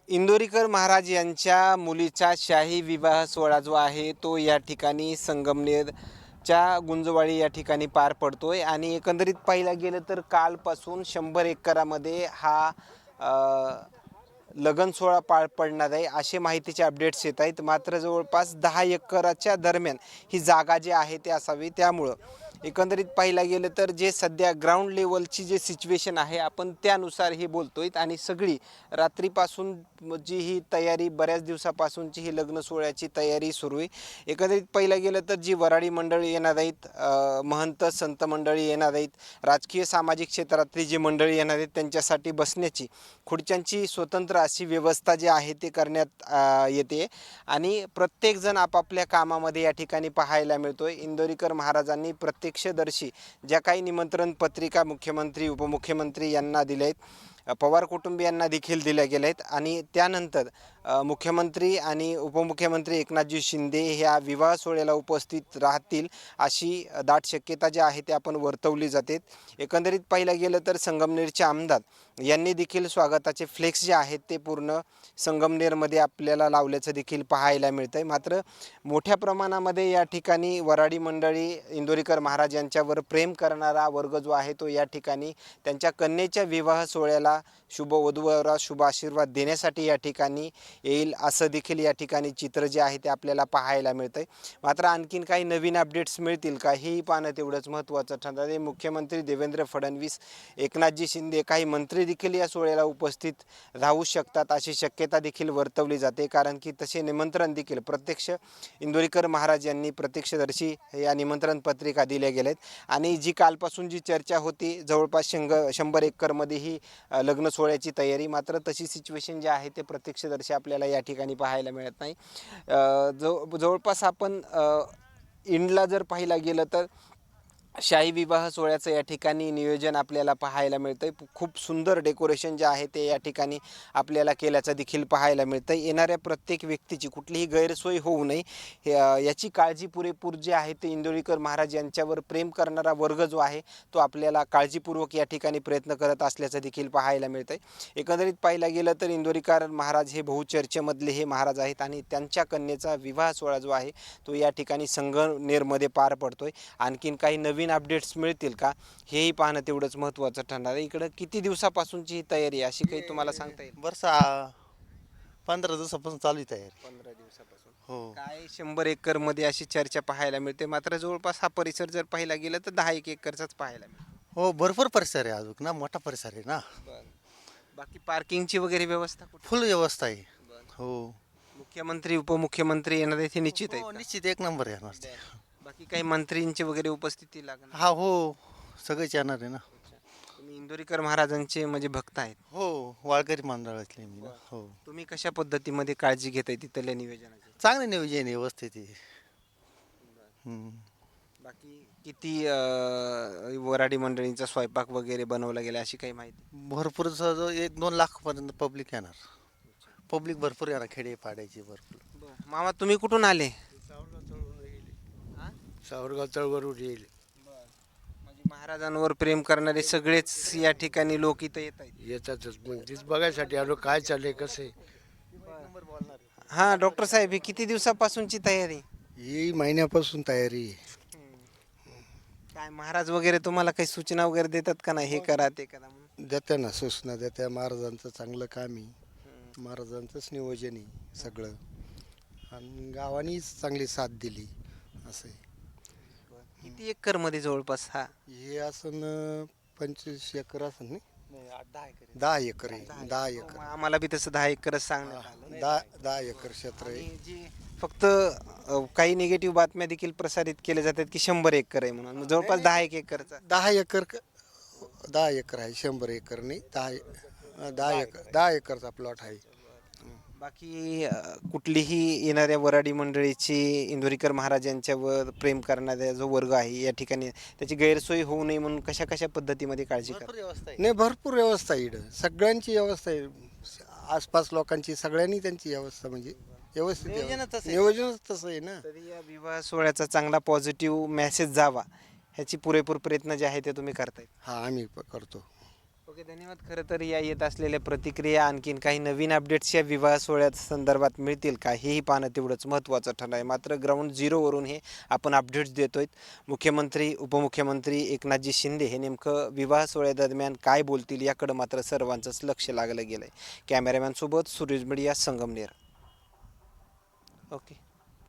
इंदोरीकर महाराज यांच्या मुलीचा शाही विवाह सोहळा जो आहे तो या ठिकाणी संगमनेरच्या गुंजवाडी या ठिकाणी पार पडतोय आणि एकंदरीत पाहिलं गेलं तर कालपासून 100 एकरामध्ये हा लगन सोहळा पार पडणार आहे असे माहितीचे अपडेट्स येत आहेत. मात्र जवळपास 10 एकराच्या दरम्यान ही जागा जी आहे ते असावी. त्यामुळं एकंदरीत पाहिलं गेलं तर जे सध्या ग्राउंड लेवलची जे सिच्युएशन आहे आपण त्यानुसार ही बोलतोय आणि सगळी रात्रीपासून जी ही तयारी बऱ्याच दिवसापासूनची ही लग्न सोहळ्याची तयारी सुरू आहे. एकंदरीत पाहिलं गेलं तर जी वराडी मंडळी येणार आहेत, महंत संत मंडळी येणार आहेत, राजकीय सामाजिक क्षेत्रातली जी मंडळी येणार आहेत त्यांच्यासाठी बसण्याची खुर्च्यांची स्वतंत्र अशी व्यवस्था जी आहे ते करण्यात येते आणि प्रत्येकजण आपापल्या कामामध्ये या ठिकाणी पाहायला मिळतोय. इंदोरीकर महाराजांनी प्रत्यक्षदर्शी ज्या काही निमंत्रण पत्रिका मुख्यमंत्री उपमुख्यमंत्री यांना दिल्या आहेत, पवार कुटुंबियांना देखील दिल्या गेल्या आहेत आणि त्यानंतर मुख्यमंत्री आणि उपमुख्यमंत्री एकनाथजी शिंदे ह्या विवाह सोहळ्याला उपस्थित राहतील अशी दाट शक्यता जी आहे ते आपण वर्तवली जाते. एकंदरीत पाहिलं गेलं तर संगमनेरचे आमदार यांनी देखील स्वागताचे फ्लेक्स जे आहेत ते पूर्ण संगमनेरमध्ये आपल्याला लावल्याचं देखील पाहायला मिळतं आहे. मात्र मोठ्या प्रमाणामध्ये या ठिकाणी वराडी मंडळी इंदोरीकर महाराज यांच्यावर प्रेम करणारा वर्ग जो आहे तो या ठिकाणी त्यांच्या कन्येच्या विवाह सोहळ्याला शुभ वधूवरास शुभ आशीर्वाद देण्यासाठी या ठिकाणी येईल असं देखील या ठिकाणी चित्र जे आहे ते आपल्याला पाहायला मिळतं आहे. मात्र आणखीन काही नवीन अपडेट्स मिळतील का हेही पाहणं तेवढंच महत्त्वाचं ठरणार आहे. मुख्यमंत्री देवेंद्र फडणवीस, एकनाथजी शिंदे, काही मंत्री देखील या सोहळ्याला उपस्थित राहू शकतात अशी शक्यता देखील वर्तवली जाते. कारण की तसे निमंत्रण देखील प्रत्यक्ष इंदोरीकर महाराज यांनी प्रत्यक्षदर्शी या निमंत्रण पत्रिका दिल्या गेल्या आहेत आणि जी कालपासून जी चर्चा होती जवळपास 100 एकरमध्ये ही लग्न सोहळ्याची तयारी, मात्र तशी सिच्युएशन जी आहे ते प्रत्यक्षदर्शी आपल्याला या ठिकाणी पाहायला मिळत नाही. जवळपास आपण इंडला जर पाहायला गेलं तर शाही विवाह सोहळ्याचं या ठिकाणी नियोजन आपल्याला पाहायला मिळतं आहे. खूप सुंदर डेकोरेशन जे आहे ते या ठिकाणी आपल्याला केल्याचं देखील पाहायला मिळतं आहे. येणाऱ्या प्रत्येक व्यक्तीची कुठलीही गैरसोय होऊ नये याची काळजी पुरेपूर जी आहे ते इंदोरीकर महाराज यांच्यावर प्रेम करणारा वर्ग जो आहे तो आपल्याला काळजीपूर्वक या ठिकाणी प्रयत्न करत असल्याचं देखील पाहायला मिळतं आहे. एकंदरीत पाहायला गेलं तर इंदोरीकर महाराज हे बहुचर्चेमधले हे महाराज आहेत आणि त्यांच्या कन्येचा विवाह सोहळा जो आहे तो या ठिकाणी संगमनेरमध्ये पार पडतोय. आणखीन काही नवीन अपडेट्स मिळतील का हेही पाहणं तेवढंच महत्त्वाचं ठरणार आहे. इकडं किती दिवसापासूनची ही तयारी आहे अशी काही तुम्हाला सांगता येईल? वर्ष 15 दिवसापासून चालू आहे तयारी. 15 दिवसापासून हो काय 100 एकरमध्ये अशी चर्चा पाहायला मिळते. मात्र जवळपास हा परिसर जर पाहायला गेलं तर 10 एकरचाच पाहायला मिळतो. हो, भरपूर परिसर आहे अजून ना, मोठा परिसर आहे ना. बरं. बाकी पार्किंगची वगैरे व्यवस्था कुठे? फुल व्यवस्था आहे. बरं. हो मुख्यमंत्री उपमुख्यमंत्री येणार इथे निश्चित हो, आहे का? निश्चित एक नंबर येणार ते. बाकी काही मंत्रींची वगैरे उपस्थिती लागणार? हा हो, सगळेच येणार आहे ना. तुम्ही इंदोरीकर महाराजांचे म्हणजे भक्त आहेत. हो, वाळकरी मंडळातले मी ना. हो, तुम्ही कशा पद्धतीमध्ये काळजी घेताय तिथल्या नियोजनाची? चांगले नियोजन आहे, व्यवस्थित आहे. हम्म. बाकी किती वराडी मंडळींचा स्वयंपाक वगैरे बनवला गेला अशी काही माहिती? भरपूर सहज 1-2 लाख पर्यंत पब्लिक येणार. पब्लिक भरपूर येणार, खेडे पाड्याची भरपूर. मामा तुम्ही कुठून आले? सावरगाव चळवरून येईल. म्हणजे महाराजांवर प्रेम करणारे सगळेच या ठिकाणी लोक इथं येत आहेत. येतातच मग तीच बघायसाठी आलो काय चाललंय कसं आहे. हा डॉक्टर साहेब ही किती दिवसापासूनची तयारी? ही महिन्यापासून तयारी आहे. काय महाराज वगैरे तुम्हाला काही सूचना वगैरे देतात का नाही हे करा ते करा म्हणून? देत्या ना सूचना देत्या. महाराजांचं चांगलं काम आहे, महाराजांचंच नियोजन आहे सगळं आणि गावानीच चांगली साथ दिली असं आहे. किती एकर मध्ये जवळपास हा? हे असं 25 एकर असं नाही, 10 एकर आहे. 10 एकर, आम्हाला बी तसं 10 एकरच सांगण्यात आलं. 10 एकर क्षेत्र आहे. आणि जी फक्त काही निगेटिव्ह बातम्या देखील प्रसारित केल्या जातात की 100 एकर आहे म्हणून. जवळपास 10 एकरचा 10 एकर 10 एकर आहे, 100 एकर नाही. 10 एकरचा प्लॉट आहे. बाकी कुठलीही येणाऱ्या वराडी मंडळीची इंदोरीकर महाराज यांच्यावर प्रेम करणारा जो वर्ग आहे या ठिकाणी त्याची गैरसोय होऊ नये म्हणून कशा कशा पद्धतीमध्ये काळजी भरपूर करा? व्यवस्था आहे. नाही, भरपूर व्यवस्था आहे इकडं. सगळ्यांची व्यवस्था आहे. आसपास लोकांची सगळ्यांनी त्यांची व्यवस्था म्हणजे व्यवस्थित नियोजनच तसं आहे. नियोजनच तसं आहे ना. तरी या विवाह सोहळ्याचा चांगला पॉझिटिव्ह मेसेज जावा ह्याची पुरेपूर प्रयत्न जे आहे ते तुम्ही करताय. हा आम्ही करतो. ओके, धन्यवाद. खरं तर या येत असलेल्या प्रतिक्रिया आणखीन काही नवीन अपडेट्स या विवाह सोहळ्यात संदर्भात मिळतील का हेही पाहणं तेवढंच महत्त्वाचं ठरलं आहे. मात्र ग्राउंड झिरोवरून हे आपण अपडेट्स देतोय. मुख्यमंत्री उपमुख्यमंत्री एकनाथजी शिंदे हे नेमकं विवाह सोहळ्यादरम्यान काय बोलतील याकडं मात्र सर्वांचंच लक्ष लागलं गेलं आहे. कॅमेरामॅनसोबत सुरेश मीडिया, संगमनेर. ओके.